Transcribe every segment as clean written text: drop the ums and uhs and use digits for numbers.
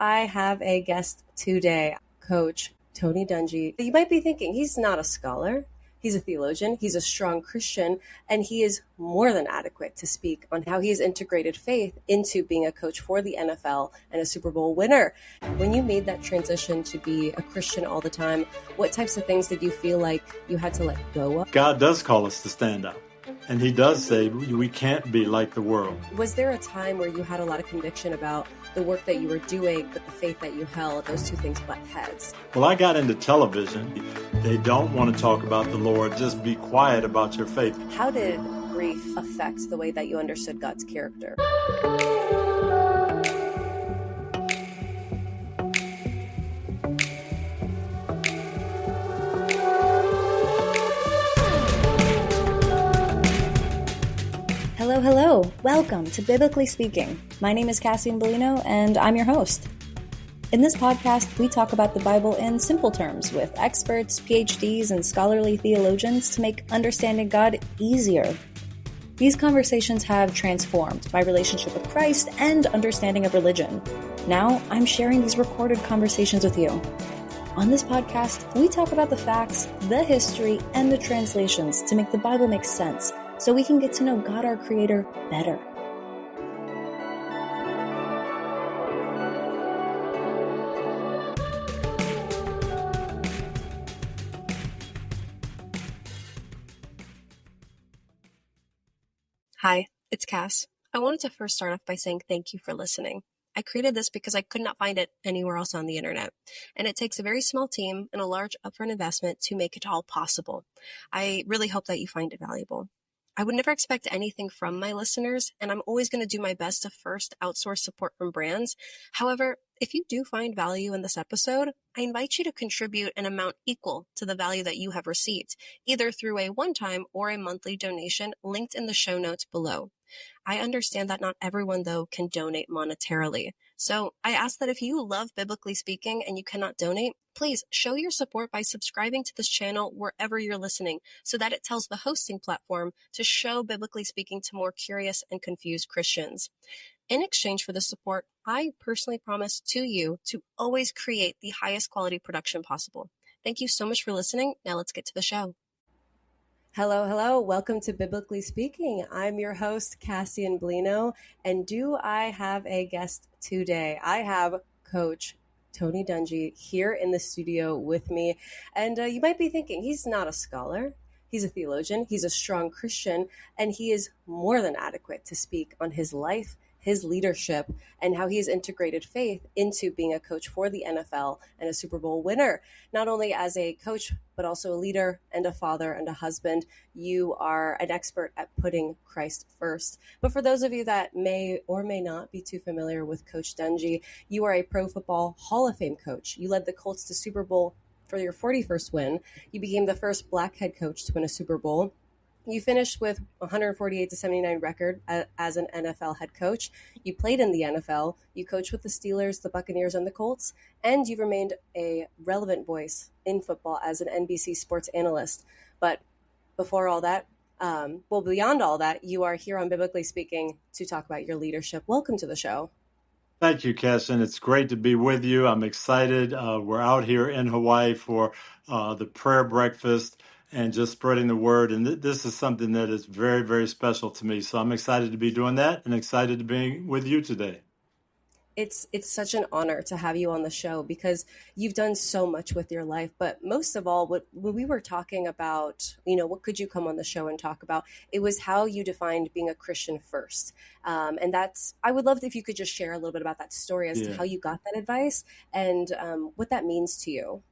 I have a guest today, Coach Tony Dungy. You might be thinking he's not a scholar. He's a theologian, he's a strong Christian, and he is more than adequate to speak on how he has integrated faith into being a coach for the NFL and a Super Bowl winner. When you made that transition to be a Christian all the time, what types of things did you feel like you had to let go of? God does call us to stand up. And he does say we can't be like the world. Was there a time where you had a lot of conviction about the work that you were doing, but the faith that you held, those two things butt heads? Well, I got into television. They don't want to talk about the Lord. Just be quiet about your faith. How did grief affect the way that you understood God's character? Hello. Welcome to Biblically Speaking. My name is Cassie Bellino, and I'm your host. In this podcast, we talk about the Bible in simple terms with experts, PhDs, and scholarly theologians to make understanding God easier. These conversations have transformed my relationship with Christ and understanding of religion. Now, I'm sharing these recorded conversations with you. On this podcast, we talk about the facts, the history, and the translations to make the Bible make sense, so we can get to know God, our Creator, better. Hi, it's Cass. I wanted to first start off by saying thank you for listening. I created this because I could not find it anywhere else on the internet, and it takes a very small team and a large upfront investment to make it all possible. I really hope that you find it valuable. I would never expect anything from my listeners, and I'm always going to do my best to first outsource support from brands. However, if you do find value in this episode, I invite you to contribute an amount equal to the value that you have received, either through a one-time or a monthly donation linked in the show notes below. I understand that not everyone, though, can donate monetarily. So I ask that if you love Biblically Speaking and you cannot donate, please show your support by subscribing to this channel wherever you're listening so that it tells the hosting platform to show Biblically Speaking to more curious and confused Christians. In exchange for this support, I personally promise to you to always create the highest quality production possible. Thank you so much for listening. Now let's get to the show. Hello. Welcome to Biblically Speaking. I'm your host, Cassie Bellino, and do I have a guest today? I have Coach Tony Dungy here in the studio with me, and you might be thinking he's not a scholar. He's a theologian, he's a strong Christian, and he is more than adequate to speak on his life, his leadership, and how he has integrated faith into being a coach for the NFL and a Super Bowl winner. Not only as a coach, but also a leader and a father and a husband. You are an expert at putting Christ first. But for those of you that may or may not be too familiar with Coach Dungy, you are a Pro Football Hall of Fame coach. You led the Colts to Super Bowl for your 41st win. You became the first Black head coach to win a Super Bowl. You finished with 148-79 record as an NFL head coach. You played in the NFL. You coached with the Steelers, the Buccaneers, and the Colts. And you've remained a relevant voice in football as an NBC sports analyst. But before all that, beyond all that, you are here on Biblically Speaking to talk about your leadership. Welcome to the show. Thank you, Cassie. It's great to be with you. I'm excited. We're out here in Hawaii for the prayer breakfast and just spreading the word. And this is something that is very, very special to me. So I'm excited to be doing that and excited to be with you today. It's such an honor to have you on the show because you've done so much with your life. But most of all, when we were talking about, what could you come on the show and talk about? It was how you defined being a Christian first. And I would love if you could just share a little bit about that story as to how you got that advice and what that means to you.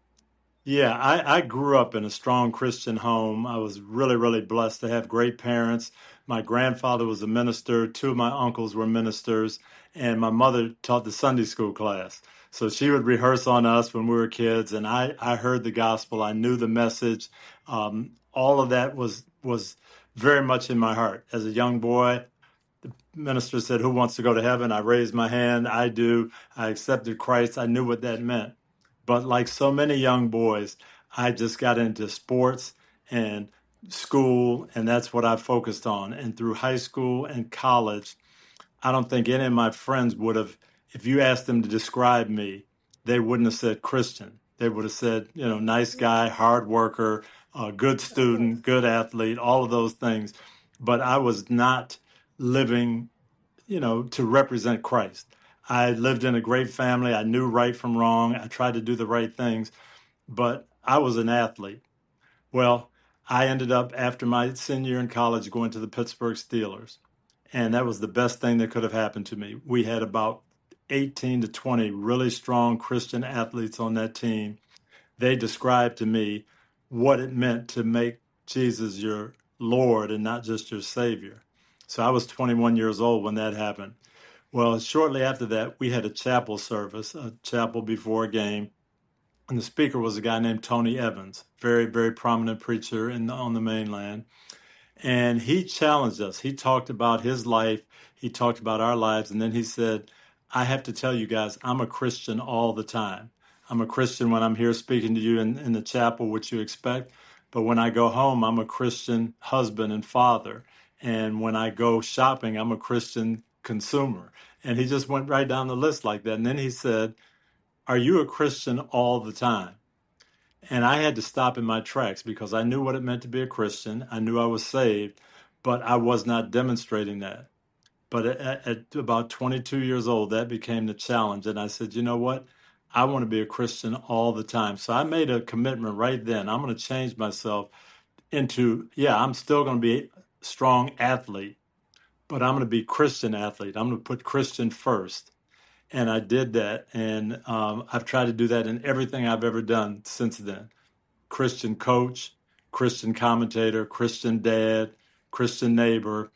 Yeah, I grew up in a strong Christian home. I was really, really blessed to have great parents. My grandfather was a minister. Two of my uncles were ministers. And my mother taught the Sunday school class. So she would rehearse on us when we were kids. And I heard the gospel. I knew the message. All of that was very much in my heart. As a young boy, the minister said, "Who wants to go to heaven?" I raised my hand. I do. I accepted Christ. I knew what that meant. But like so many young boys, I just got into sports and school, and that's what I focused on. And through high school and college, I don't think any of my friends would have if you asked them to describe me, they wouldn't have said Christian. They would have said, nice guy, hard worker, good student, good athlete, all of those things. But I was not living, to represent Christ. I lived in a great family. I knew right from wrong. I tried to do the right things, but I was an athlete. Well, I ended up, after my senior year in college, going to the Pittsburgh Steelers. And that was the best thing that could have happened to me. We had about 18 to 20 really strong Christian athletes on that team. They described to me what it meant to make Jesus your Lord and not just your Savior. So I was 21 years old when that happened. Well, shortly after that, we had a chapel service, a chapel before a game. And the speaker was a guy named Tony Evans, very, very prominent preacher on the mainland. And he challenged us. He talked about his life. He talked about our lives. And then he said, I have to tell you guys, I'm a Christian all the time. I'm a Christian when I'm here speaking to you in the chapel, which you expect. But when I go home, I'm a Christian husband and father. And when I go shopping, I'm a Christian consumer. And he just went right down the list like that. And then he said, are you a Christian all the time? And I had to stop in my tracks because I knew what it meant to be a Christian. I knew I was saved, but I was not demonstrating that. But at about 22 years old, that became the challenge. And I said, you know what? I want to be a Christian all the time. So I made a commitment right then. I'm going to change myself into, I'm still going to be a strong athlete, but I'm going to be Christian athlete. I'm going to put Christian first. And I did that. And I've tried to do that in everything I've ever done since then. Christian coach, Christian commentator, Christian dad, Christian neighbor.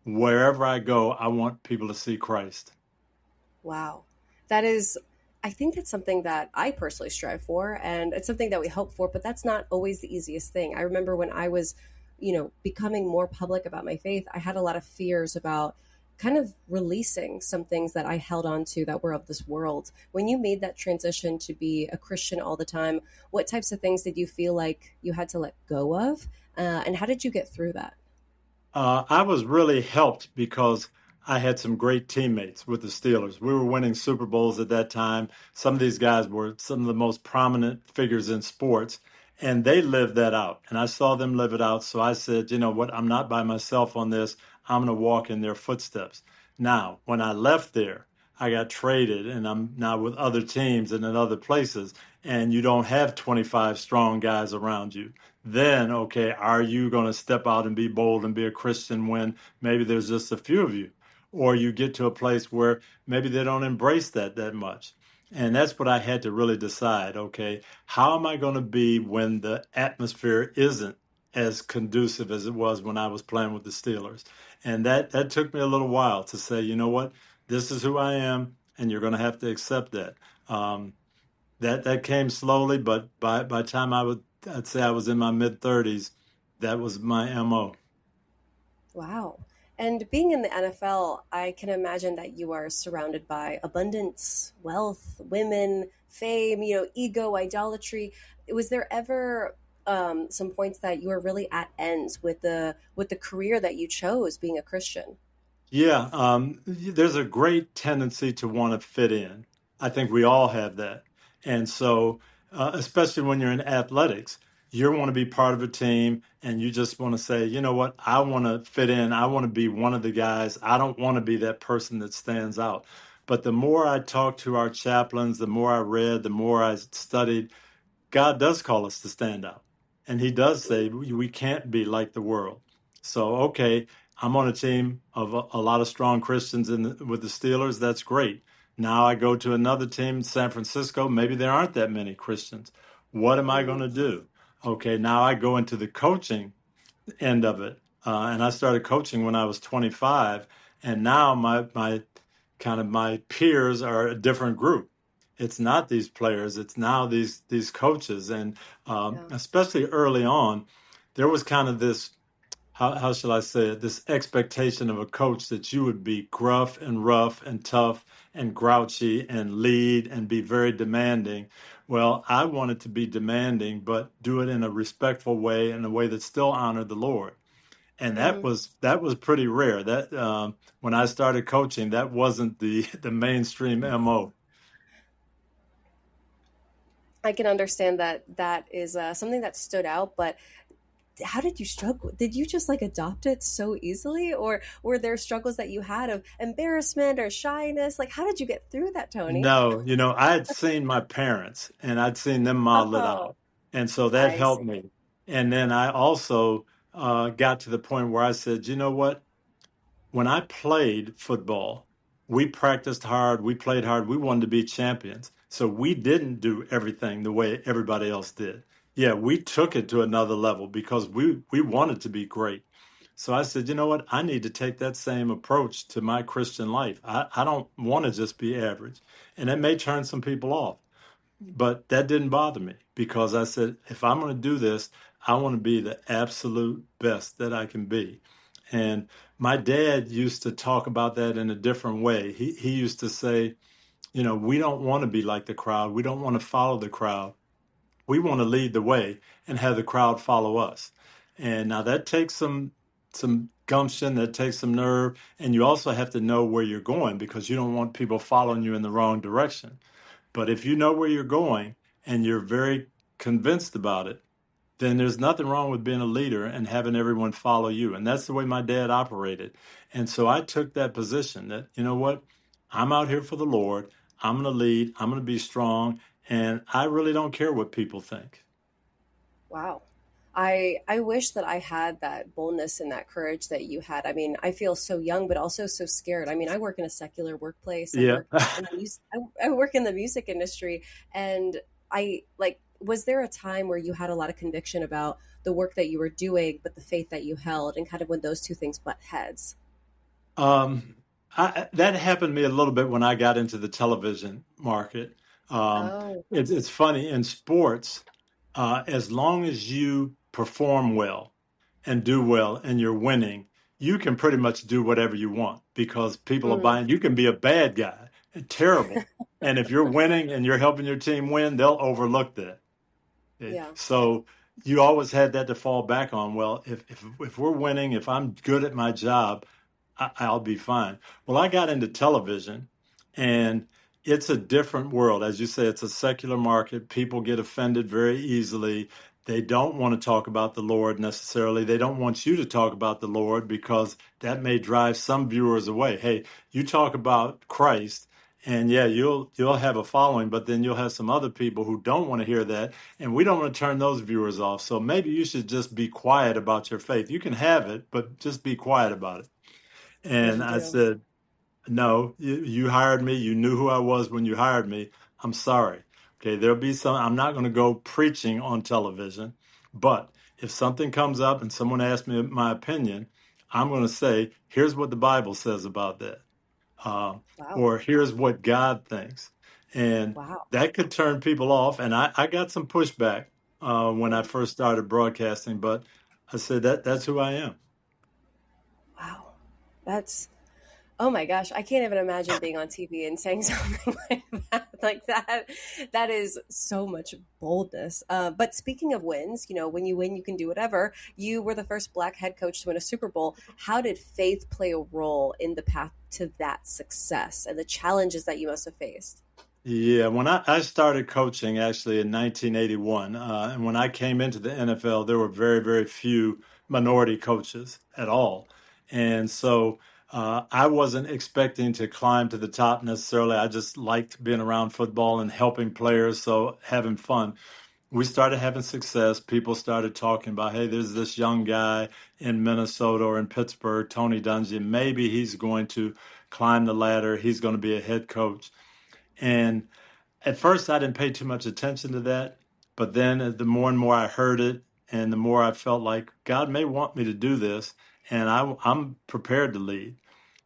Wherever I go, I want people to see Christ. Wow. I think it's something that I personally strive for, and it's something that we hope for, but that's not always the easiest thing. I remember when I was, becoming more public about my faith, I had a lot of fears about kind of releasing some things that I held on to that were of this world. When you made that transition to be a Christian all the time, what types of things did you feel like you had to let go of? And how did you get through that? I was really helped because I had some great teammates with the Steelers. We were winning Super Bowls at that time. Some of these guys were some of the most prominent figures in sports, and they lived that out. And I saw them live it out. So I said, you know what? I'm not by myself on this. I'm going to walk in their footsteps. Now, when I left there, I got traded, and I'm now with other teams and in other places, and you don't have 25 strong guys around you. Then, okay, are you going to step out and be bold and be a Christian when maybe there's just a few of you? Or you get to a place where maybe they don't embrace that much. And that's what I had to really decide. Okay, how am I going to be when the atmosphere isn't as conducive as it was when I was playing with the Steelers? And that took me a little while to say, you know what, this is who I am, and you're going to have to accept that. That came slowly, but by the time I'd say I was in my mid-30s, that was my MO. Wow. And being in the NFL, I can imagine that you are surrounded by abundance, wealth, women, fame, ego, idolatry. Was there ever some points that you were really at ends with the career that you chose, being a Christian? Yeah, there's a great tendency to want to fit in. I think we all have that. And so, especially when you're in athletics, you want to be part of a team and you just want to say, you know what, I want to fit in. I want to be one of the guys. I don't want to be that person that stands out. But the more I talked to our chaplains, the more I read, the more I studied, God does call us to stand out. And he does say we can't be like the world. So, okay, I'm on a team of a lot of strong Christians with the Steelers. That's great. Now I go to another team, San Francisco. Maybe there aren't that many Christians. What am I going to do? Okay, now I go into the coaching end of it. And I started coaching when I was 25. And now my peers are a different group. It's not these players. It's now these coaches. And especially early on, there was kind of this, how shall I say it, this expectation of a coach that you would be gruff and rough and tough and grouchy and lead and be very demanding. Well, I wanted to be demanding, but do it in a respectful way, in a way that still honored the Lord. And that Hmm. was pretty rare. That when I started coaching, that wasn't the mainstream MO. I can understand that that is something that stood out, but how did you struggle? Did you just like adopt it so easily, or were there struggles that you had of embarrassment or shyness? Like, how did you get through that, Tony? No, I had seen my parents and I'd seen them model it Oh, out. And so that I helped see. me. And then I also got to the point where I said, you know what? When I played football, we practiced hard, we played hard, we wanted to be champions. So we didn't do everything the way everybody else did. Yeah, we took it to another level because we wanted to be great. So I said, you know what? I need to take that same approach to my Christian life. I don't want to just be average. And it may turn some people off, but that didn't bother me because I said, if I'm going to do this, I want to be the absolute best that I can be. And my dad used to talk about that in a different way. He used to say, we don't want to be like the crowd. We don't want to follow the crowd. We want to lead the way and have the crowd follow us. And now that takes some gumption, that takes some nerve, and you also have to know where you're going because you don't want people following you in the wrong direction. But if you know where you're going and you're very convinced about it, then there's nothing wrong with being a leader and having everyone follow you. And that's the way my dad operated. And so I took that position that, you know what? I'm out here for the Lord. I'm going to lead. I'm going to be strong. And I really don't care what people think. Wow. I wish that I had that boldness and that courage that you had. I mean, I feel so young, but also so scared. I mean, I work in a secular workplace. I Yeah. work in the music. I work in the music industry, and I like. Was there a time where you had a lot of conviction about the work that you were doing, but the faith that you held, and kind of when those two things butt heads? Um, that happened to me a little bit when I got into the television market. Um, Oh, it's funny in sports, as long as you perform well and do well and you're winning, you can pretty much do whatever you want because people are mm, buying. You can be a bad guy, terrible. And if you're winning and you're helping your team win, they'll overlook that. yeah. So you always had that to fall back on. Well, if we're winning, if I'm good at my job, I'll be fine. Well, I got into television, and it's a different world. As you say, it's a secular market. People get offended very easily. They don't want to talk about the Lord necessarily. They don't want you to talk about the Lord because that may drive some viewers away. Hey, you talk about Christ, and yeah, you'll have a following, but then you'll have some other people who don't want to hear that, and we don't want to turn those viewers off. So maybe you should just be quiet about your faith. You can have it, but just be quiet about it. What'd And you I do? said, no, you hired me. You knew who I was when you hired me. I'm sorry. Okay, there'll be some, I'm not going to go preaching on television, but if something comes up and someone asks me my opinion, I'm going to say, here's what the Bible says about that. Uh, Wow. or here's what God thinks. And Wow. that could turn people off. And I got some pushback when I Mm, first started broadcasting, but I said that's who I am. wow. That's Oh my gosh, I can't even imagine being on TV and saying something like that. Like that, that is so much boldness. But speaking of wins, when you win, you can do whatever. You were the first Black head coach to win a Super Bowl. How did faith play a role in the path to that success and the challenges that you must have faced? Yeah, when I started coaching actually in 1981, and when I came into the NFL, there were very, very few minority coaches at all. And so I wasn't expecting to climb to the top necessarily. I just liked being around football and helping players, so having fun. We started having success. People started talking about, hey, there's this young guy in Minnesota or in Pittsburgh, Tony Dungy. Maybe he's going to climb the ladder. He's going to be a head coach. And at first, I didn't pay too much attention to that. But then, the more and more I heard it, and the more I felt like God may want me to do this, and I'm prepared to lead.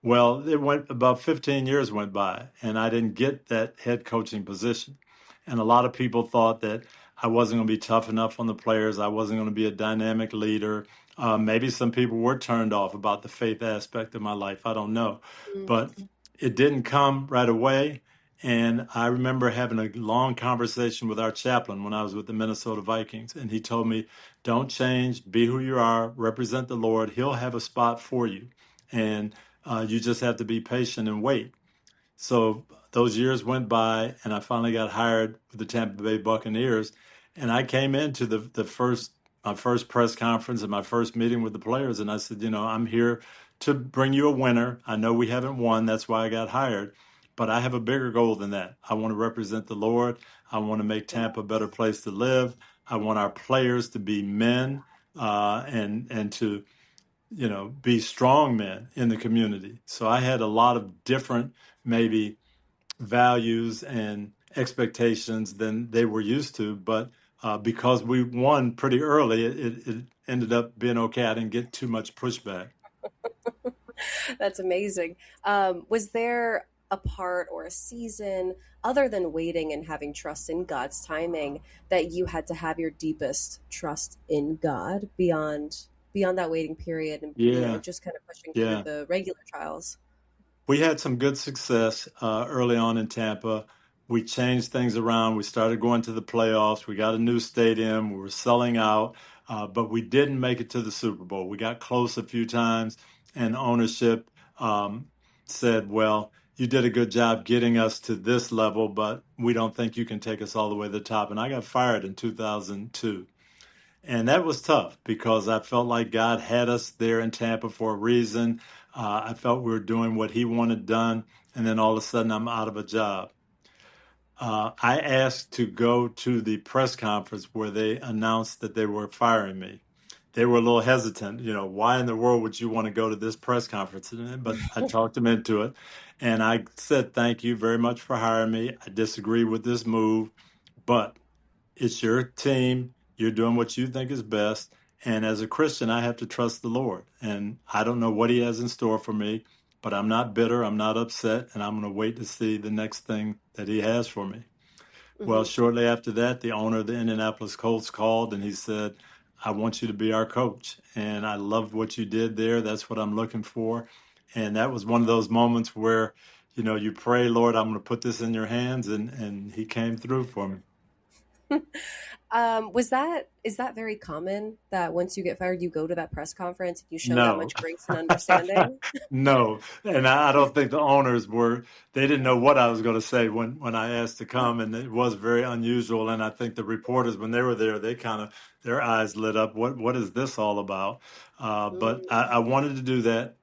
Well, it went about 15 years went by, and I didn't get that head coaching position. And a lot of people thought that I wasn't going to be tough enough on the players. I wasn't going to be a dynamic leader. Maybe some people were turned off about the faith aspect of my life. I don't know. Mm, But it didn't come right away. And I remember having a long conversation with our chaplain when I was with the Minnesota Vikings. And he told me, don't change, be who you are, represent the Lord. He'll have a spot for you. And you just have to be patient and wait. So those years went by, and I finally got hired with the Tampa Bay Buccaneers. And I came into my first press conference and my first meeting with the players, and I said, I'm here to bring you a winner. I know we haven't won. That's why I got hired. But I have a bigger goal than that. I want to represent the Lord. I want to make Tampa a better place to live. I want our players to be men and to be strong men in the community. So I had a lot of different maybe values and expectations than they were used to. But because we won pretty early, it ended up being okay. I didn't get too much pushback. That's amazing. Was there a part or a season other than waiting and having trust in God's timing that you had to have your deepest trust in God beyond that waiting period and Yeah, just kind of pushing through yeah. the regular trials? We had some good success early on in Tampa. We changed things around. We started going to the playoffs. We got a new stadium. We were selling out, but we didn't make it to the Super Bowl. We got close a few times, and ownership said, well, you did a good job getting us to this level, but we don't think you can take us all the way to the top. And I got fired in 2002. And that was tough because I felt like God had us there in Tampa for a reason. I felt we were doing what he wanted done. And then all of a sudden, I'm out of a job. I asked to go to the press conference where they announced that they were firing me. They were a little hesitant. Why in the world would you want to go to this press conference? But I talked them into it. And I said, thank you very much for hiring me. I disagree with this move, but it's your team. You're doing what you think is best. And as a Christian, I have to trust the Lord. And I don't know what he has in store for me, but I'm not bitter. I'm not upset. And I'm going to wait to see the next thing that he has for me. Well, Mm-hmm. shortly after that, the owner of the Indianapolis Colts called and he said, I want you to be our coach. And I loved what you did there. That's what I'm looking for. And that was one of those moments where, you pray, Lord, I'm going to put this in your hands. And he came through for me. Is that very common that once you get fired, you go to that press conference and you show that No, much grace and understanding? no. And I don't think the owners they didn't know what I was going to say when I asked to come. And it was very unusual. And I think the reporters, when they were there, they their eyes lit up. What is this all about? But I wanted to do that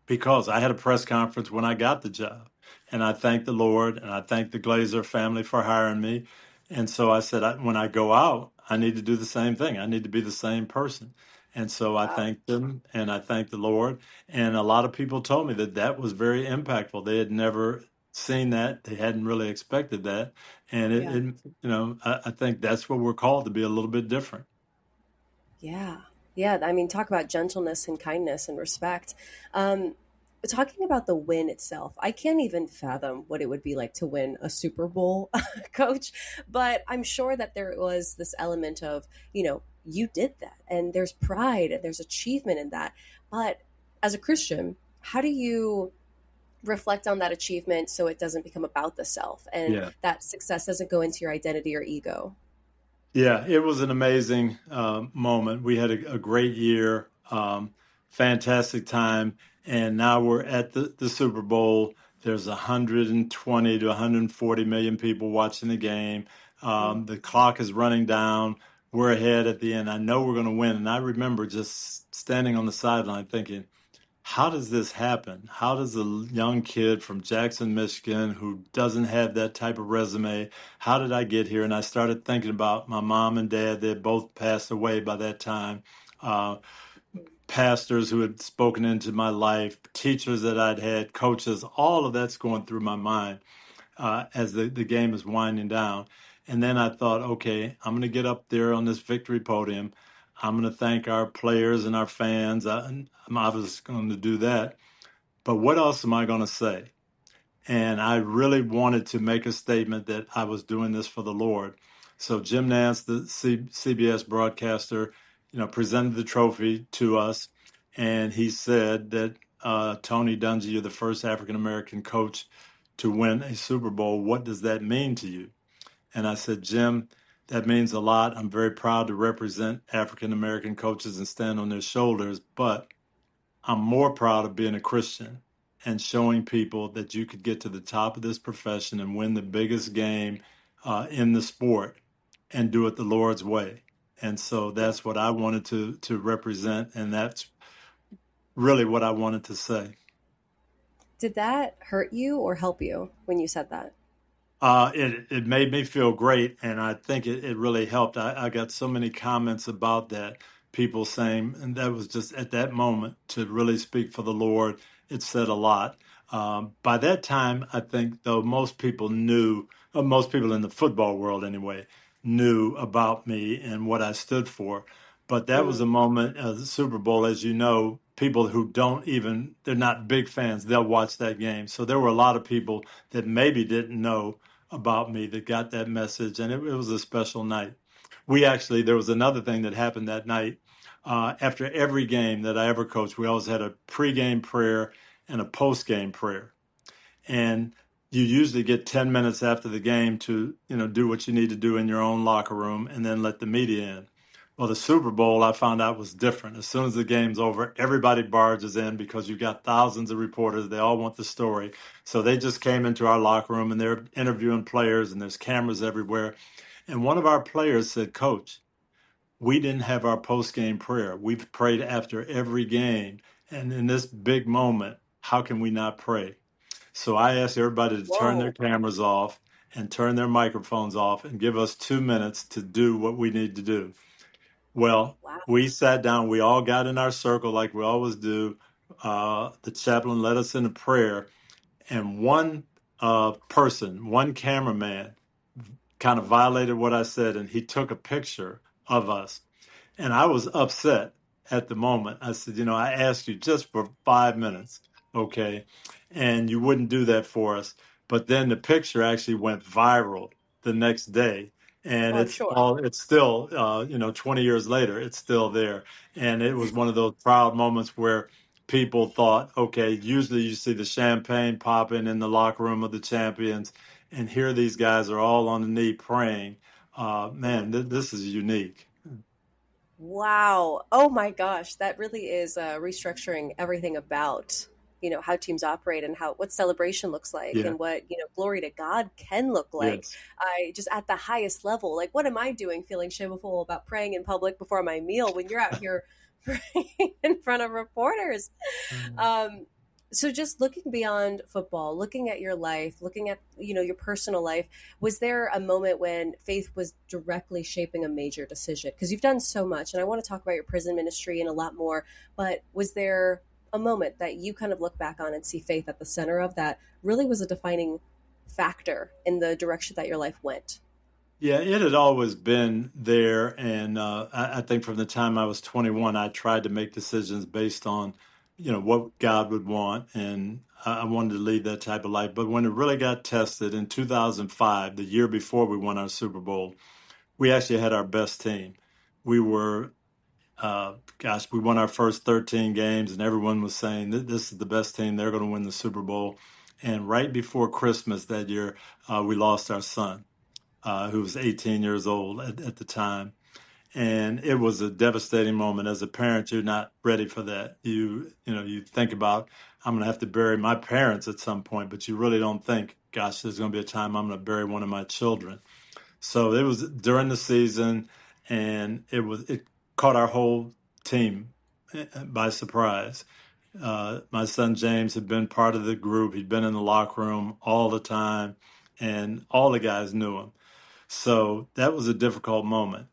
because I had a press conference when I got the job. And I thanked the Lord and I thanked the Glazer family for hiring me. And so I said, when I go out, I need to do the same thing. I need to be the same person. And so I Wow. thanked them and I thanked the Lord. And a lot of people told me that was very impactful. They had never seen that. They hadn't really expected that. And Yeah. I think that's what we're called to be a little bit different. Yeah. Yeah. I mean, talk about gentleness and kindness and respect. Talking about the win itself, I can't even fathom what it would be like to win a Super Bowl, coach. But I'm sure that there was this element of, you did that, and there's pride and there's achievement in that. But as a Christian, how do you reflect on that achievement so it doesn't become about the self and Yeah. that success doesn't go into your identity or ego? Yeah, it was an amazing moment. We had a great year, fantastic time, and now we're at the Super Bowl. There's 120 to 140 million people watching the game. Mm. The clock is running down. We're ahead at the end. I know we're going to win. And I remember just standing on the sideline thinking, how does this happen? How does a young kid from Jackson, Michigan, who doesn't have that type of resume, how did I get here? And I started thinking about my mom and dad. They had both passed away by that time. Uh, Pastors who had spoken into my life, teachers that I'd had, coaches, all of that's going through my mind as the game is winding down. And then I thought, okay, I'm going to get up there on this victory podium. I'm going to thank our players and our fans. I'm obviously going to do that. But what else am I going to say? And I really wanted to make a statement that I was doing this for the Lord. So Jim Nance, the CBS broadcaster, presented the trophy to us. And he said that Tony Dungy, you're the first African-American coach to win a Super Bowl. What does that mean to you? And I said, Jim, that means a lot. I'm very proud to represent African American coaches and stand on their shoulders, but I'm more proud of being a Christian and showing people that you could get to the top of this profession and win the biggest game in the sport and do it the Lord's way. And so that's what I wanted to represent, and that's really what I wanted to say. Did that hurt you or help you when you said that? It made me feel great, and I think it really helped. I got so many comments about that, people saying, and that was just at that moment to really speak for the Lord. It said a lot. By that time, I think, though, most people knew, most people in the football world anyway, knew about me and what I stood for. But that was a moment, the Super Bowl, as you know, people who they're not big fans, they'll watch that game. So there were a lot of people that maybe didn't know about me that got that message, and it was a special night. There was another thing that happened that night. After every game that I ever coached, we always had a pregame prayer and a postgame prayer. And you usually get 10 minutes after the game to, do what you need to do in your own locker room and then let the media in. Well, the Super Bowl, I found out, was different. As soon as the game's over, everybody barges in because you've got thousands of reporters. They all want the story. So they just came into our locker room and they're interviewing players, and there's cameras everywhere. And one of our players said, Coach, we didn't have our post-game prayer. We've prayed after every game. And in this big moment, how can we not pray? So I asked everybody to turn their cameras off and turn their microphones off and give us 2 minutes to do what we need to do. Well, we sat down. We all got in our circle like we always do. The chaplain led us in a prayer. And one one cameraman, kind of violated what I said, and he took a picture of us. And I was upset at the moment. I said, I asked you just for 5 minutes, okay? And you wouldn't do that for us. But then the picture actually went viral the next day. And it's still, 20 years later, it's still there. And it was one of those proud moments where people thought, okay, usually you see the champagne popping in the locker room of the champions, and here these guys are all on the knee praying. This is unique. Wow. Oh my gosh. That really is restructuring everything about, how teams operate and what celebration looks like and what, glory to God can look like. Yes. I just at the highest level, like, what am I doing feeling shameful about praying in public before my meal when you're out here praying in front of reporters? So just looking beyond football, looking at your life, looking at, your personal life, was there a moment when faith was directly shaping a major decision? Because you've done so much, and I want to talk about your prison ministry and a lot more, but was there a moment that you kind of look back on and see faith at the center of that really was a defining factor in the direction that your life went? Yeah, it had always been there. And I think from the time I was 21, I tried to make decisions based on, what God would want. And I wanted to lead that type of life. But when it really got tested in 2005, the year before we won our Super Bowl, we actually had our best team. We were, we won our first 13 games, and everyone was saying this is the best team. They're going to win the Super Bowl. And right before Christmas that year, we lost our son, who was 18 years old at the time. And it was a devastating moment. As a parent, you're not ready for that. You think about, I'm going to have to bury my parents at some point, but you really don't think, gosh, there's going to be a time I'm going to bury one of my children. So it was during the season, and it caught our whole team by surprise. My son James had been part of the group. He'd been in the locker room all the time, and all the guys knew him. So that was a difficult moment.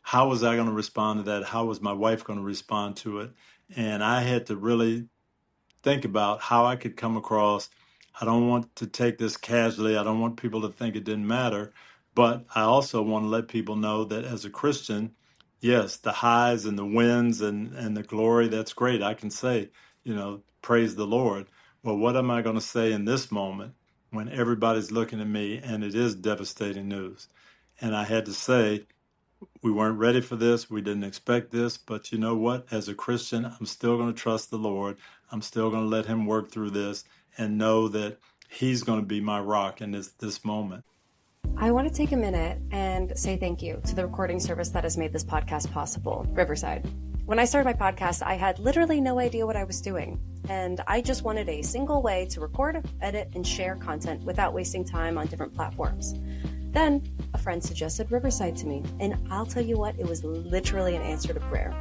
How was I going to respond to that? How was my wife going to respond to it? And I had to really think about how I could come across. I don't want to take this casually. I don't want people to think it didn't matter. But I also want to let people know that as a Christian, yes, the highs and the wins and the glory, that's great. I can say, praise the Lord. Well, what am I going to say in this moment when everybody's looking at me and it is devastating news? And I had to say, we weren't ready for this. We didn't expect this. But you know what? As a Christian, I'm still going to trust the Lord. I'm still going to let him work through this and know that he's going to be my rock in this moment. I want to take a minute and say thank you to the recording service that has made this podcast possible, Riverside. When I started my podcast, I had literally no idea what I was doing, and I just wanted a single way to record, edit, and share content without wasting time on different platforms. Then a friend suggested Riverside to me, and I'll tell you what, it was literally an answer to prayer.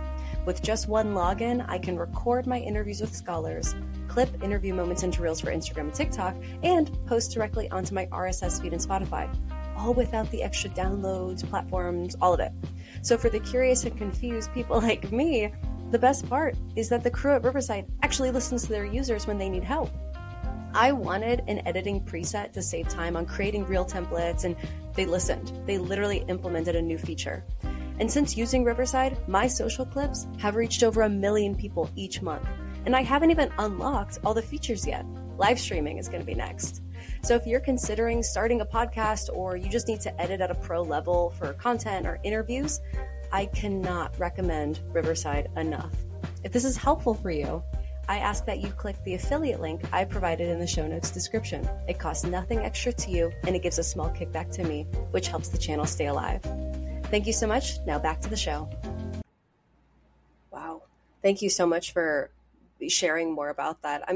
With just one login, I can record my interviews with scholars, clip interview moments into Reels for Instagram and TikTok, and post directly onto my RSS feed and Spotify, all without the extra downloads, platforms, all of it. So for the curious and confused people like me, the best part is that the crew at Riverside actually listens to their users when they need help. I wanted an editing preset to save time on creating reel templates, and they listened. They literally implemented a new feature. And since using Riverside, my social clips have reached over 1 million people each month. And I haven't even unlocked all the features yet. Live streaming is going to be next. So if you're considering starting a podcast, or you just need to edit at a pro level for content or interviews, I cannot recommend Riverside enough. If this is helpful for you, I ask that you click the affiliate link I provided in the show notes description. It costs nothing extra to you, and it gives a small kickback to me, which helps the channel stay alive. Thank you so much. Now back to the show. Wow. Thank you so much for sharing more about that.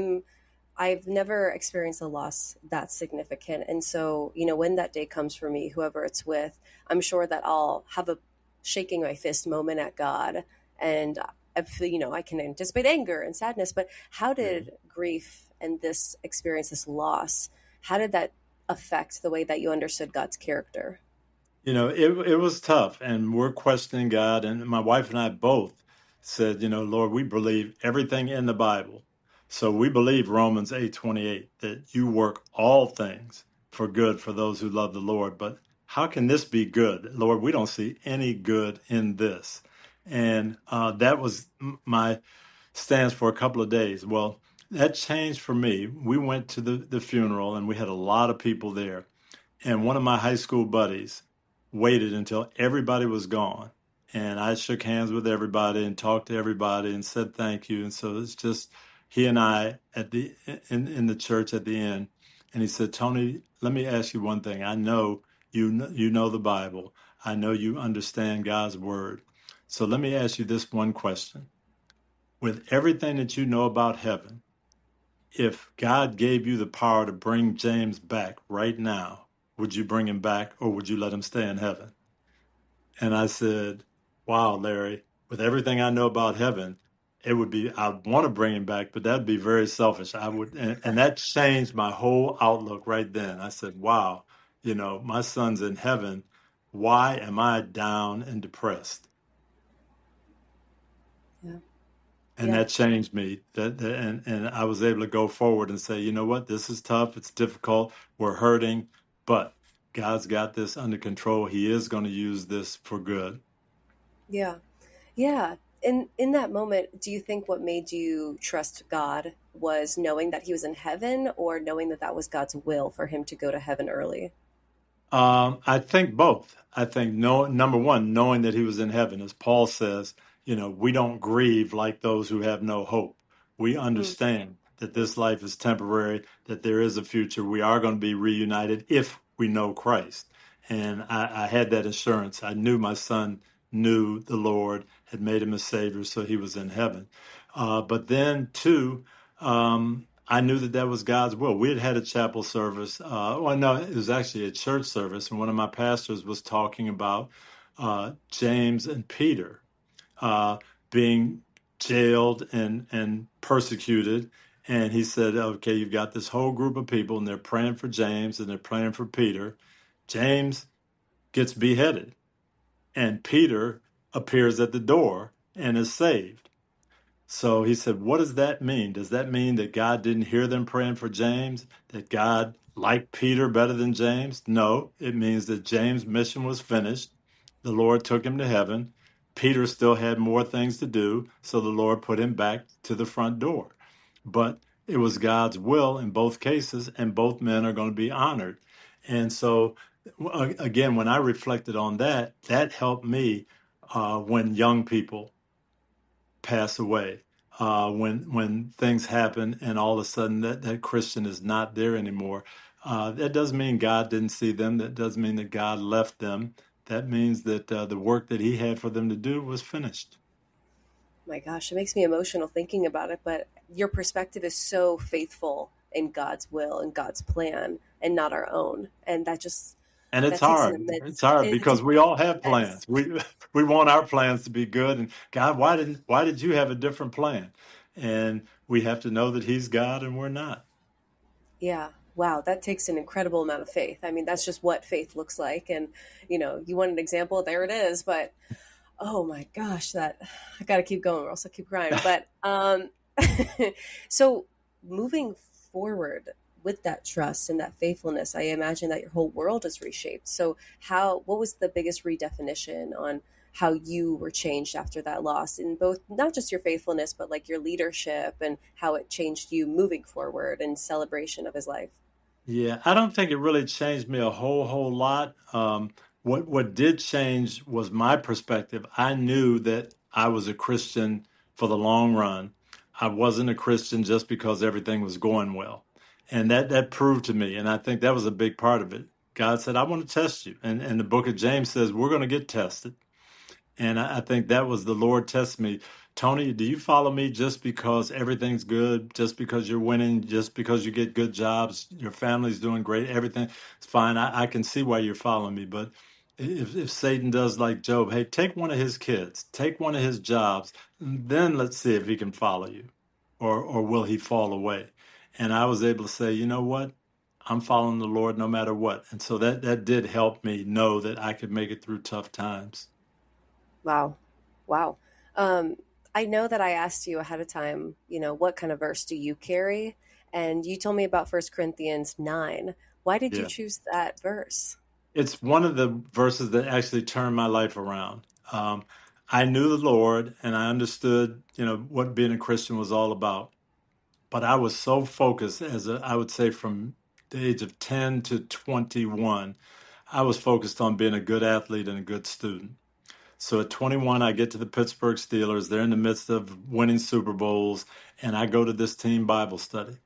I've never experienced a loss that significant. And so, when that day comes for me, whoever it's with, I'm sure that I'll have a shaking my fist moment at God. And, I can anticipate anger and sadness. But how did grief and this experience, this loss, how did that affect the way that you understood God's character? It was tough, and we're questioning God. And my wife and I both said, Lord, we believe everything in the Bible. So we believe Romans 8:28, that you work all things for good for those who love the Lord. But how can this be good? Lord, we don't see any good in this. And that was my stance for a couple of days. Well, that changed for me. We went to the funeral, and we had a lot of people there. And one of my high school buddies waited until everybody was gone. And I shook hands with everybody and talked to everybody and said thank you. And so it's just he and I in the church at the end. And he said, Tony, let me ask you one thing. I know you know the Bible. I know you understand God's word. So let me ask you this one question. With everything that you know about heaven, if God gave you the power to bring James back right now, would you bring him back, or would you let him stay in heaven? And I said, wow, Larry, with everything I know about heaven, I'd want to bring him back, but that'd be very selfish. And that changed my whole outlook right then. I said, wow, my son's in heaven. Why am I down and depressed? Yeah. And that changed me. And I was able to go forward and say, you know what, this is tough. It's difficult. We're hurting, but God's got this under control. He is going to use this for good. Yeah. Yeah. In that moment, do you think what made you trust God was knowing that he was in heaven, or knowing that that was God's will for him to go to heaven early? I think both. I think number one, knowing that he was in heaven, as Paul says, we don't grieve like those who have no hope. We understand that this life is temporary, that there is a future. We are going to be reunited if we know Christ. And I had that assurance. I knew my son knew the Lord, had made him a savior, so he was in heaven. But then, too, I knew that was God's will. We had a chapel service. No, it was actually a church service, and one of my pastors was talking about James and Peter being jailed and persecuted. And he said, okay, you've got this whole group of people, and they're praying for James, and they're praying for Peter. James gets beheaded, and Peter appears at the door and is saved. So he said, what does that mean? Does that mean that God didn't hear them praying for James? That God liked Peter better than James? No, it means that James' mission was finished. The Lord took him to heaven. Peter still had more things to do, so the Lord put him back to the front door. But it was God's will in both cases, and both men are going to be honored. And so, again, when I reflected on that, that helped me when young people pass away. when things happen and all of a sudden that Christian is not there anymore. That doesn't mean God didn't see them. That doesn't mean that God left them. That means that the work that he had for them to do was finished. My gosh, it makes me emotional thinking about it, but your perspective is so faithful in God's will and God's plan and not our own. And And it's that takes an hard. immense, It's hard it because takes we all have immense. plans. We want our plans to be good. And God, why did you have a different plan? And we have to know that he's God and we're not. Yeah. Wow. That takes an incredible amount of faith. I mean, that's just what faith looks like. And, you want an example, there it is. But oh my gosh, that I got to keep going or else I'll keep crying. But so moving forward with that trust and that faithfulness, I imagine that your whole world is reshaped. So what was the biggest redefinition on how you were changed after that loss in both, not just your faithfulness, but like your leadership and how it changed you moving forward in celebration of his life? Yeah, I don't think it really changed me a whole lot. What did change was my perspective. I knew that I was a Christian for the long run. I wasn't a Christian just because everything was going well, and that proved to me. And I think that was a big part of it. God said, "I want to test you," and the Book of James says we're going to get tested. And I think that was the Lord test me. Tony, do you follow me just because everything's good, just because you're winning, just because you get good jobs, your family's doing great, everything is fine? I can see why you're following me. But if Satan does like Job, hey, take one of his kids, take one of his jobs, then let's see if he can follow you, or will he fall away? And I was able to say, you know what? I'm following the Lord no matter what. And so that did help me know that I could make it through tough times. Wow. Wow. Um, I know that I asked you ahead of time, what kind of verse do you carry? And you told me about First Corinthians 9. Why did you Yeah. choose that verse? It's one of the verses that actually turned my life around. I knew the Lord and I understood, what being a Christian was all about. But I was so focused I would say from the age of 10 to 21, I was focused on being a good athlete and a good student. So at 21, I get to the Pittsburgh Steelers. They're in the midst of winning Super Bowls, and I go to this team Bible study.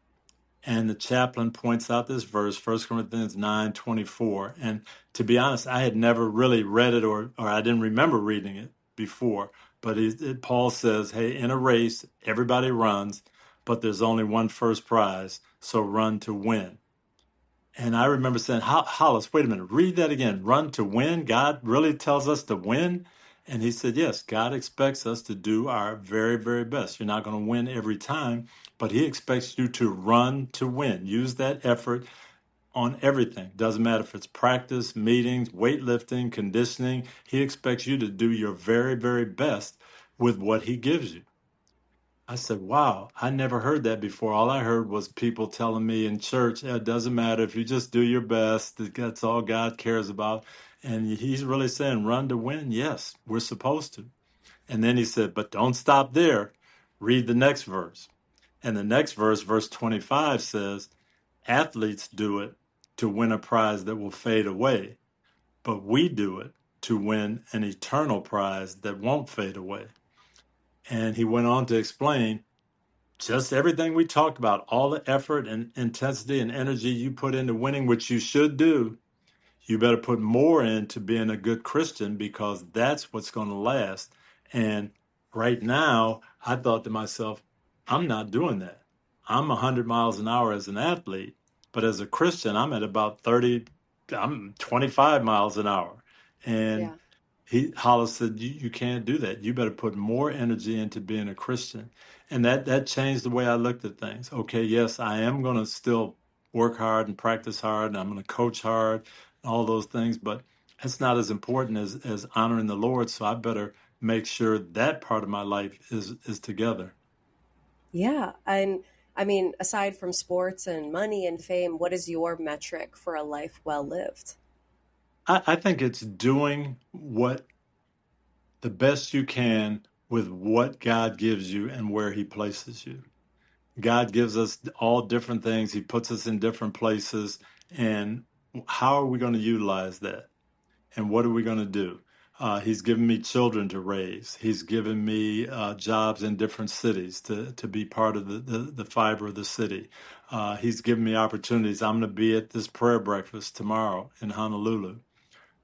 And the chaplain points out this verse, 1 Corinthians 9:24. And to be honest, I had never really read it or I didn't remember reading it before. But Paul says, hey, in a race, everybody runs, but there's only one first prize. So run to win. And I remember saying, Hollis, wait a minute, read that again. Run to win? God really tells us to win? And he said, yes, God expects us to do our very, very best. You're not going to win every time, but he expects you to run to win. Use that effort on everything. Doesn't matter if it's practice, meetings, weightlifting, conditioning. He expects you to do your very, very best with what he gives you. I said, wow, I never heard that before. All I heard was people telling me in church, it doesn't matter if you just do your best, that's all God cares about. And he's really saying, run to win. Yes, we're supposed to. And then he said, but don't stop there. Read the next verse. And the next verse, verse 25, says, athletes do it to win a prize that will fade away, but we do it to win an eternal prize that won't fade away. And he went on to explain just everything we talked about, all the effort and intensity and energy you put into winning, which you should do, you better put more into being a good Christian because that's what's going to last. And right now, I thought to myself, I'm not doing that. I'm 100 miles an hour as an athlete, but as a Christian, I'm at about 30, I'm 25 miles an hour. And Yeah. Hollis said, you can't do that. You better put more energy into being a Christian. And that changed the way I looked at things. Okay, yes, I am going to still work hard and practice hard, and I'm going to coach hard, and all those things, but it's not as important as honoring the Lord. So I better make sure that part of my life is together. Yeah. And I mean, aside from sports and money and fame, what is your metric for a life well lived? I think it's doing what the best you can with what God gives you and where he places you. God gives us all different things. He puts us in different places. And how are we going to utilize that? And what are we going to do? He's given me children to raise. He's given me jobs in different cities to be part of the fiber of the city. He's given me opportunities. I'm going to be at this prayer breakfast tomorrow in Honolulu.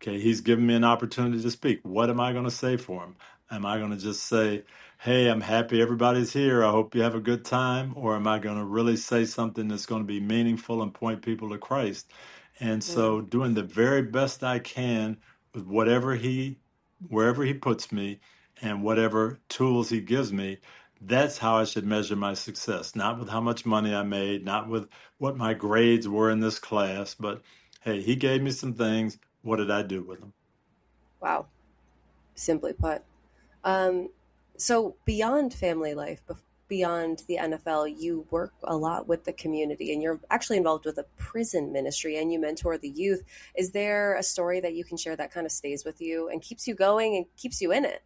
Okay, he's given me an opportunity to speak. What am I going to say for him? Am I going to just say, hey, I'm happy everybody's here. I hope you have a good time. Or am I going to really say something that's going to be meaningful and point people to Christ? And Mm. so doing the very best I can with wherever he puts me and whatever tools he gives me, that's how I should measure my success. Not with how much money I made, not with what my grades were in this class, but hey, he gave me some things. What did I do with them? Wow. Simply put. Um, so beyond family life, beyond the NFL, you work a lot with the community and you're actually involved with a prison ministry and you mentor the youth. Is there a story that you can share that kind of stays with you and keeps you going and keeps you in it?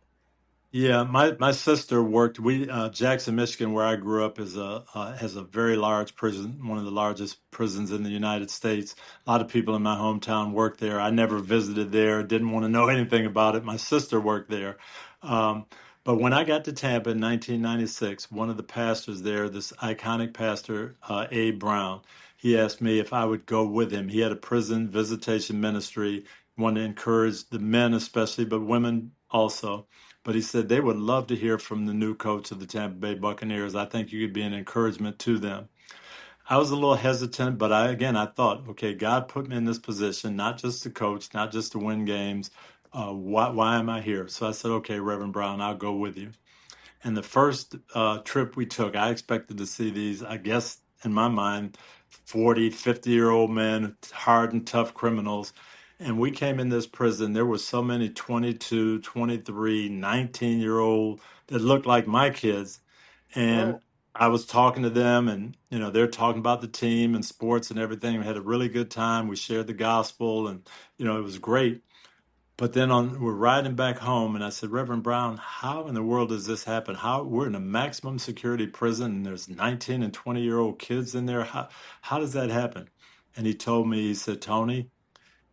Yeah, my sister worked. We Jackson, Michigan, where I grew up, is a has a very large prison, one of the largest prisons in the United States. A lot of people in my hometown work there. I never visited there, didn't want to know anything about it. My sister worked there, um, but when I got to Tampa in 1996, one of the pastors there, this iconic pastor, Abe Brown, he asked me if I would go with him. He had a prison visitation ministry, wanted to encourage the men especially, but women also. But he said they would love to hear from the new coach of the Tampa Bay Buccaneers. I think you could be an encouragement to them. I was a little hesitant, but I thought, okay, God put me in this position, not just to coach, not just to win games. Why am I here? So I said, okay, Reverend Brown, I'll go with you. And the first trip we took, I expected to see these, I guess, in my mind, 40, 50-year-old men, hard and tough criminals. And we came in this prison. There were so many 22, 23, 19-year-old that looked like my kids. And Whoa. I was talking to them, and they're talking about the team and sports and everything. We had a really good time. We shared the gospel, and it was great. But then we're riding back home, and I said, Reverend Brown, how in the world does this happen? How we're in a maximum security prison, and there's 19 and 20-year-old kids in there. How does that happen? And he told me, he said, Tony,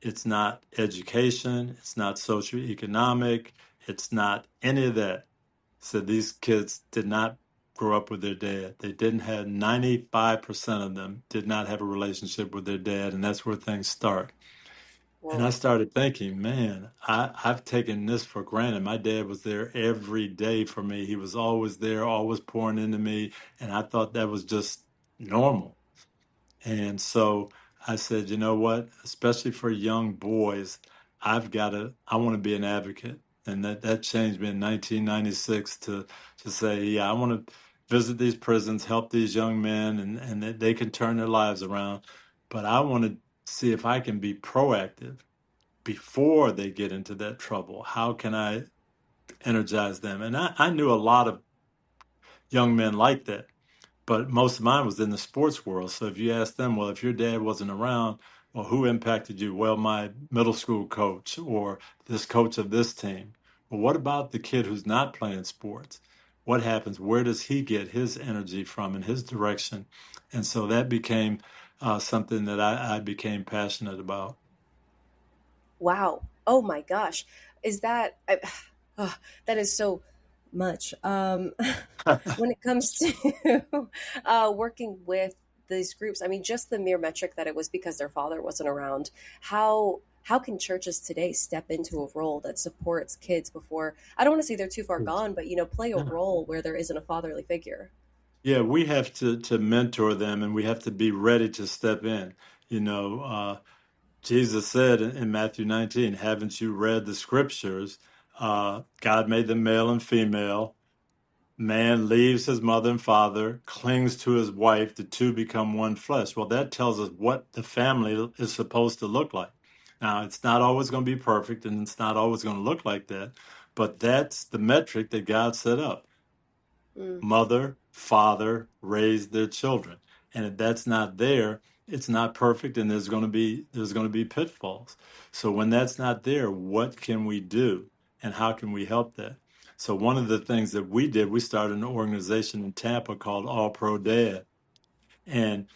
it's not education, it's not socioeconomic, it's not any of that. He said these kids did not grow up with their dad. They didn't have 95% of them did not have a relationship with their dad, and that's where things start. And I Whoa. started thinking, man, I've taken this for granted. My dad was there every day for me. He was always there, always pouring into me. And I thought that was just normal. And so I said, you know what? Especially for young boys, I want to be an advocate. And that changed me in 1996 to say, yeah, I want to visit these prisons, help these young men, and that they can turn their lives around. But I want to see if I can be proactive before they get into that trouble. How can I energize them? And I knew a lot of young men like that, but most of mine was in the sports world. So if you ask them, well, if your dad wasn't around, well, who impacted you? Well, my middle school coach or this coach of this team. Well, what about the kid who's not playing sports? What happens? Where does he get his energy from and his direction? And so that became something that I became passionate about. Wow. Oh my gosh. Is that oh, that is so much. When it comes to working with these groups, I mean, just the mere metric that it was because their father wasn't around. How can churches today step into a role that supports kids before, I don't want to say they're too far gone, but play a role where there isn't a fatherly figure? Yeah, we have to mentor them, and we have to be ready to step in. You know, Jesus said in Matthew 19, haven't you read the scriptures? God made them male and female. Man leaves his mother and father, clings to his wife, the two become one flesh. Well, that tells us what the family is supposed to look like. Now, it's not always going to be perfect, and it's not always going to look like that, but that's the metric that God set up. Mm. Mother, father raise their children. And if that's not there, it's not perfect, and there's going to be pitfalls. So when that's not there, what can we do and how can we help that? So one of the things that we did, we started an organization in Tampa called All Pro Dad. And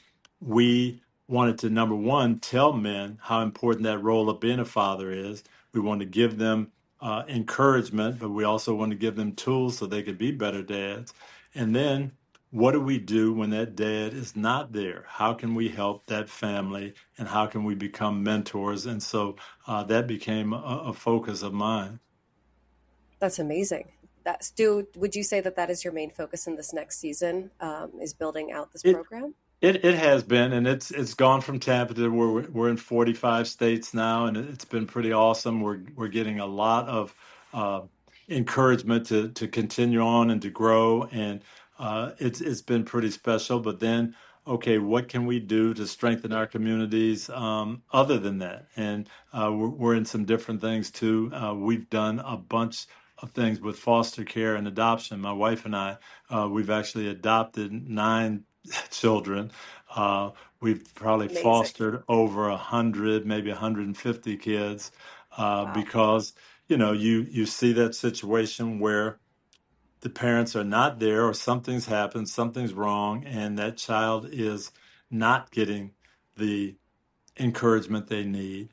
we wanted to, number one, tell men how important that role of being a father is. We wanted to give them encouragement, but we also want to give them tools so they could be better dads. And then what do we do when that dad is not there? How can we help that family, and how can we become mentors? And so that became a focus of mine. That's amazing. Would you say that that is your main focus in this next season, is building out this It program? it has been, and it's gone from Tampa to where we're in 45 states now, and it's been pretty awesome. We're getting a lot of uh, encouragement to continue on and to grow, and it's been pretty special. But then, okay, what can we do to strengthen our communities other than that? And we're in some different things too. We've done a bunch of things with foster care and adoption. My wife and I, we've actually adopted 9 children. Uh, we've probably Amazing. fostered over 100, maybe 150 kids, Wow. because you see that situation where the parents are not there, or something's happened, something's wrong, and that child is not getting the encouragement they need.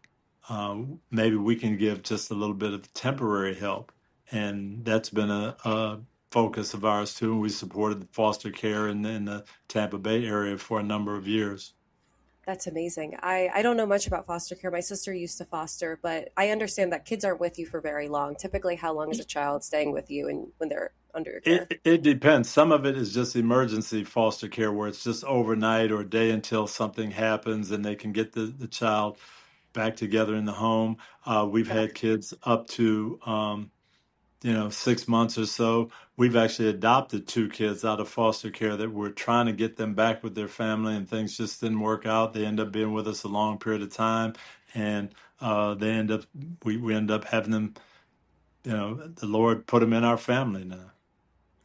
Maybe we can give just a little bit of temporary help. And that's been a focus of ours too. We supported the foster care in the Tampa Bay area for a number of years. That's amazing. I don't know much about foster care. My sister used to foster, but I understand that kids aren't with you for very long. Typically, how long is a child staying with you and when they're under your care? It depends. Some of it is just emergency foster care, where it's just overnight or a day until something happens and they can get the child back together in the home. We've Okay. had kids up to 6 months or so. We've actually adopted 2 kids out of foster care that we're trying to get them back with their family, and things just didn't work out. They end up being with us a long period of time, and we end up having them. The Lord put them in our family now.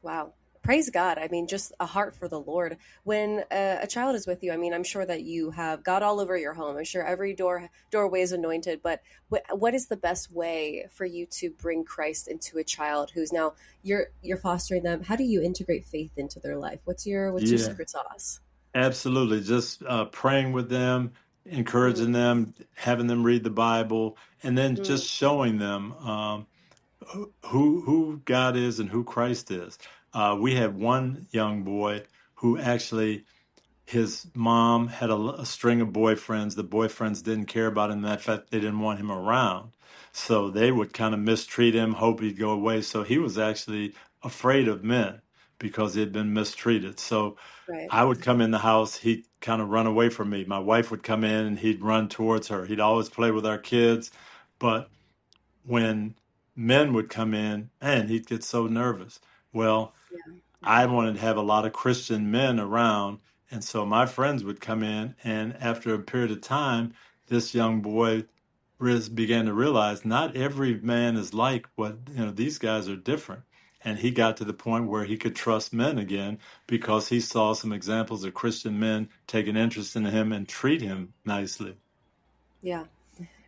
Wow. Praise God. I mean, just a heart for the Lord. When a child is with you, I mean, I'm sure that you have God all over your home. I'm sure every doorway is anointed. But what is the best way for you to bring Christ into a child who's now you're fostering them? How do you integrate faith into their life? What's your Yeah, secret sauce? absolutely. Just praying with them, Mm, encouraging them, having them read the Bible, and then mm, just showing them who God is and who Christ is. We had one young boy who actually, his mom had a string of boyfriends. The boyfriends didn't care about him. In fact, they didn't want him around. So they would kind of mistreat him, hope he'd go away. So he was actually afraid of men because he had been mistreated. So right. I would come in the house, he'd kind of run away from me. My wife would come in and he'd run towards her. He'd always play with our kids. But when men would come in, and he'd get so nervous. Well, Yeah. I wanted to have a lot of Christian men around. And so my friends would come in, and after a period of time, this young boy began to realize not every man is like what, these guys are different. And he got to the point where he could trust men again because he saw some examples of Christian men take an interest in him and treat him nicely. Yeah.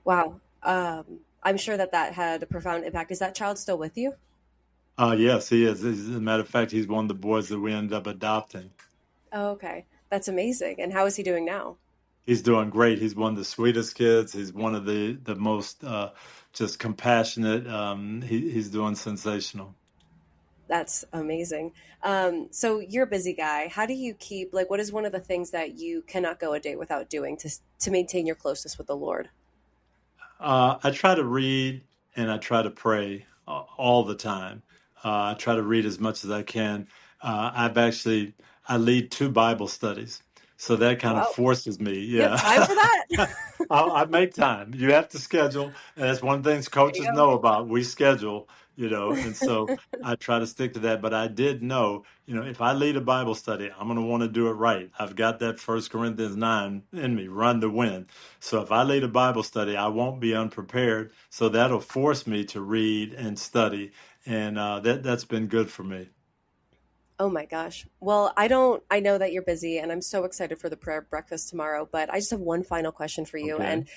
Wow. I'm sure that that had a profound impact. Is that child still with you? Yes, he is. As a matter of fact, he's one of the boys that we ended up adopting. Oh, okay. That's amazing. And how is he doing now? He's doing great. He's one of the sweetest kids. He's one of the most just compassionate. He's doing sensational. That's amazing. So you're a busy guy. How do you keep, like, what is one of the things that you cannot go a day without doing to maintain your closeness with the Lord? I try to read and I try to pray all the time. I try to read as much as I can. I lead 2 Bible studies, so that kind of Wow. forces me. You have Yeah, time for that? I make time. You have to schedule, and that's one of the things There coaches you know about. We schedule, and so go. I try to stick to that. But I did know, if I lead a Bible study, I'm going to want to do it right. I've got that First Corinthians 9 in me, run to win. So if I lead a Bible study, I won't be unprepared. So that'll force me to read and study, and that's been good for me. Oh my gosh. Well, I know that you're busy and I'm so excited for the prayer breakfast tomorrow, but I just have one final question for you. Okay. And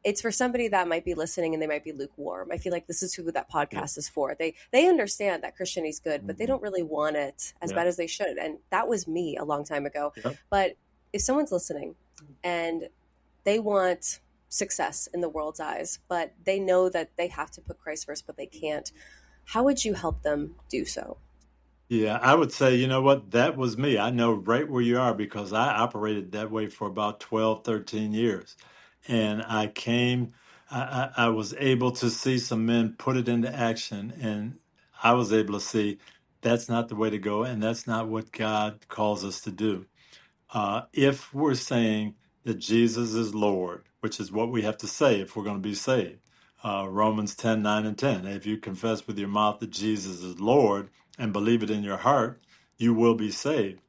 it's for somebody that might be listening and they might be lukewarm. I feel like this is who that Yeah. podcast is for. They understand that Christianity is good, but they Mhm. don't really want it as Yeah. bad as they should. And that was me a long time ago. Yep. But if someone's listening and they want success in the world's eyes, but they know that they have to put Christ first, but they can't. How would you help them do so? Yeah, I would say, you know what, that was me. I know right where you are because I operated that way for about 12, 13 years. And I was able to see some men put it into action, and I was able to see that's not the way to go, and that's not what God calls us to do. If we're saying that Jesus is Lord, which is what we have to say if we're going to be saved, Romans 10, 9, and 10. If you confess with your mouth that Jesus is Lord and believe it in your heart, you will be saved.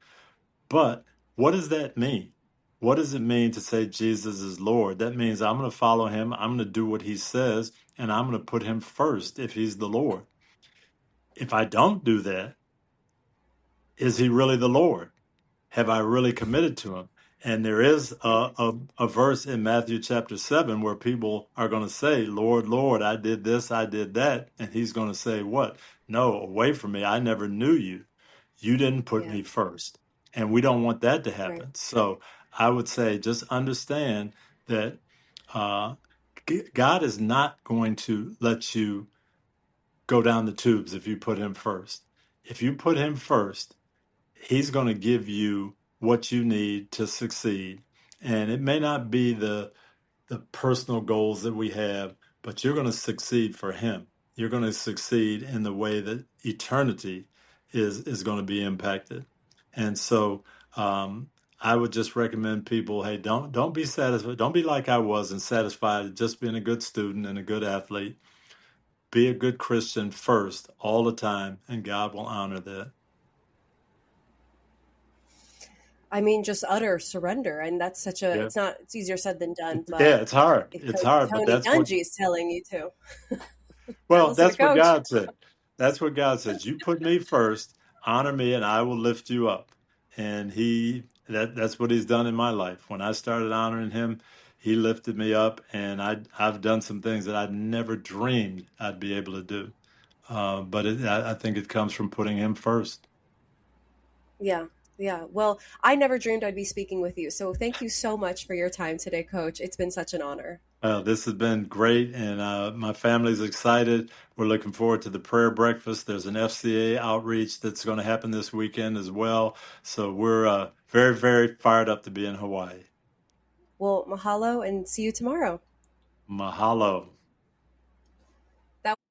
But what does that mean? What does it mean to say Jesus is Lord? That means I'm going to follow him, I'm going to do what he says, and I'm going to put him first if he's the Lord. If I don't do that, is he really the Lord? Have I really committed to him? And there is a verse in Matthew chapter 7 where people are going to say, Lord, Lord, I did this, I did that. And he's going to say, what? No, away from me. I never knew you. You didn't put Yeah, me first. And we don't want that to right. happen. So I would say just understand that uh, God is not going to let you go down the tubes if you put him first. If you put him first, he's going to give you what you need to succeed. And it may not be the personal goals that we have, but you're going to succeed for him. You're going to succeed in the way that eternity is going to be impacted. And so I would just recommend people, hey, don't be satisfied. Don't be like I was and satisfied with just being a good student and a good athlete. Be a good Christian first all the time, and God will honor that. I mean, just utter surrender. And that's Yeah. it's easier said than done, Yeah, but it's hard. if It's Coach hard, but Tony that's what, Dungy is telling you to, well, listen to that's what Coach. God said. That's what God says. You put me first, honor me, and I will lift you up. And that's what he's done in my life. When I started honoring him, he lifted me up, and I've done some things that I'd never dreamed I'd be able to do. I think it comes from putting him first. Yeah. Yeah. Well, I never dreamed I'd be speaking with you. So thank you so much for your time today, Coach. It's been such an honor. This has been great, and my family's excited. We're looking forward to the prayer breakfast. There's an FCA outreach that's going to happen this weekend as well. So we're very, very fired up to be in Hawaii. Well, mahalo and see you tomorrow. Mahalo. That